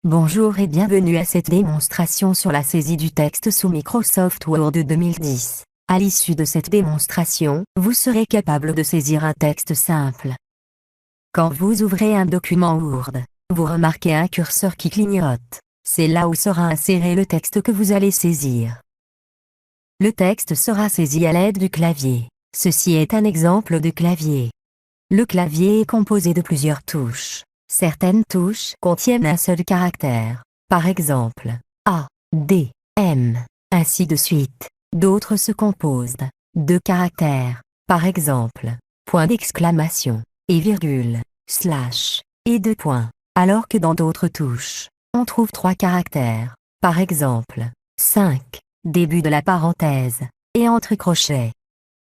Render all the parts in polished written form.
Bonjour et bienvenue à cette démonstration sur la saisie du texte sous Microsoft Word 2010. À l'issue de cette démonstration, vous serez capable de saisir un texte simple. Quand vous ouvrez un document Word, vous remarquez un curseur qui clignote. C'est là où sera inséré le texte que vous allez saisir. Le texte sera saisi à l'aide du clavier. Ceci est un exemple de clavier. Le clavier est composé de plusieurs touches. Certaines touches contiennent un seul caractère, par exemple A, D, M, ainsi de suite. D'autres se composent de deux caractères, par exemple point d'exclamation et virgule, slash, et deux points, alors que dans d'autres touches, on trouve trois caractères, par exemple 5, début de la parenthèse, et entre crochets.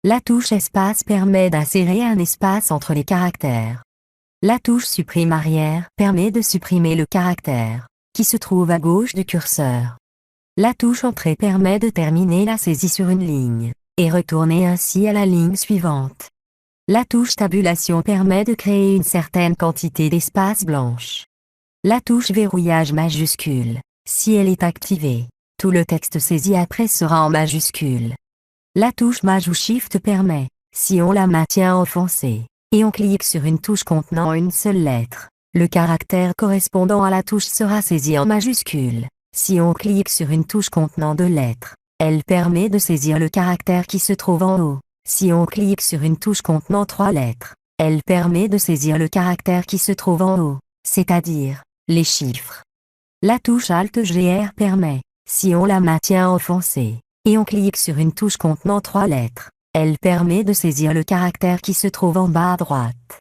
La touche espace permet d'insérer un espace entre les caractères. La touche supprime arrière permet de supprimer le caractère, qui se trouve à gauche du curseur. La touche entrée permet de terminer la saisie sur une ligne, et retourner ainsi à la ligne suivante. La touche tabulation permet de créer une certaine quantité d'espace blanche. La touche verrouillage majuscule, si elle est activée, tout le texte saisi après sera en majuscule. La touche Maj ou Shift permet, si on la maintient enfoncée, et on clique sur une touche contenant une seule lettre, le caractère correspondant à la touche sera saisi en majuscule. Si on clique sur une touche contenant deux lettres, elle permet de saisir le caractère qui se trouve en haut. Si on clique sur une touche contenant trois lettres, elle permet de saisir le caractère qui se trouve en haut, c'est-à-dire les chiffres. La touche Alt-GR permet, si on la maintient enfoncée, et on clique sur une touche contenant trois lettres, elle permet de saisir le caractère qui se trouve en bas à droite.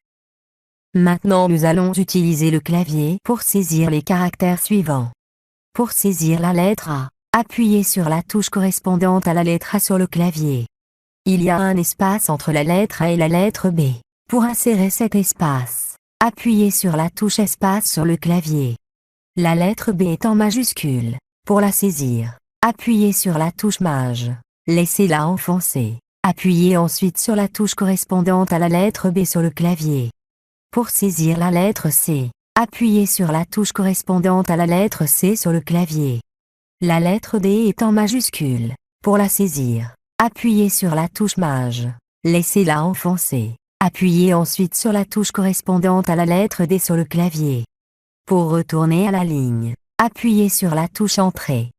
Maintenant nous allons utiliser le clavier pour saisir les caractères suivants. Pour saisir la lettre A, appuyez sur la touche correspondante à la lettre A sur le clavier. Il y a un espace entre la lettre A et la lettre B. Pour insérer cet espace, appuyez sur la touche espace sur le clavier. La lettre B est en majuscule. Pour la saisir, appuyez sur la touche Maj. Laissez-la enfoncer. Appuyez ensuite sur la touche correspondante à la lettre B sur le clavier. Pour saisir la lettre C, appuyez sur la touche correspondante à la lettre C sur le clavier. La lettre D est en majuscule. Pour la saisir, appuyez sur la touche Maj. Laissez-la enfoncer. Appuyez ensuite sur la touche correspondante à la lettre D sur le clavier. Pour retourner à la ligne, appuyez sur la touche Entrée.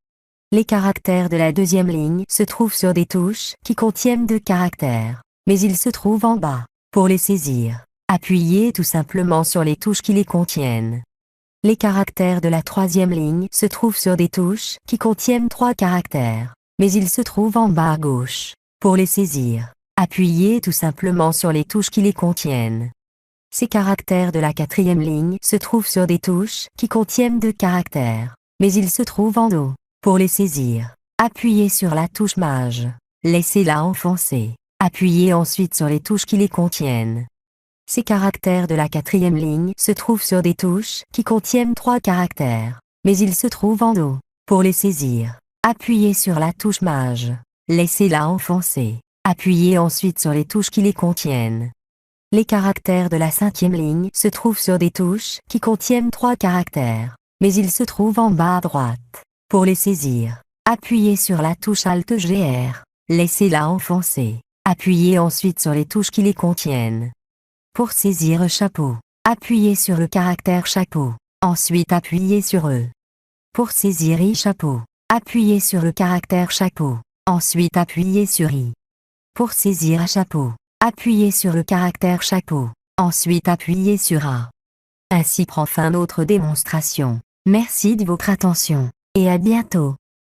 Les caractères de la deuxième ligne se trouvent sur des touches qui contiennent deux caractères, mais ils se trouvent en bas. Pour les saisir, appuyez tout simplement sur les touches qui les contiennent. Les caractères de la troisième ligne se trouvent sur des touches qui contiennent trois caractères, mais ils se trouvent en bas à gauche. Pour les saisir, appuyez tout simplement sur les touches qui les contiennent. Ces caractères de la quatrième ligne se trouvent sur des touches qui contiennent deux caractères, mais ils se trouvent en haut. Pour les saisir, appuyez sur la touche Maj. Laissez-la enfoncer. Appuyez ensuite sur les touches qui les contiennent. Ces caractères de la quatrième ligne se trouvent sur des touches qui contiennent trois caractères, mais ils se trouvent en haut. Pour les saisir, appuyez sur la touche Maj. Laissez-la enfoncer. Appuyez ensuite sur les touches qui les contiennent. Les caractères de la cinquième ligne se trouvent sur des touches qui contiennent trois caractères, mais ils se trouvent en bas à droite. Pour les saisir, appuyez sur la touche Alt-GR. Laissez-la enfoncer. Appuyez ensuite sur les touches qui les contiennent. Pour saisir chapeau, appuyez sur le caractère chapeau. Ensuite appuyez sur E. Pour saisir I-chapeau, appuyez sur le caractère chapeau. Ensuite appuyez sur I. Pour saisir A-chapeau, appuyez sur le caractère chapeau. Ensuite appuyez sur A. Ainsi prend fin notre démonstration. Merci de votre attention. Et à bientôt.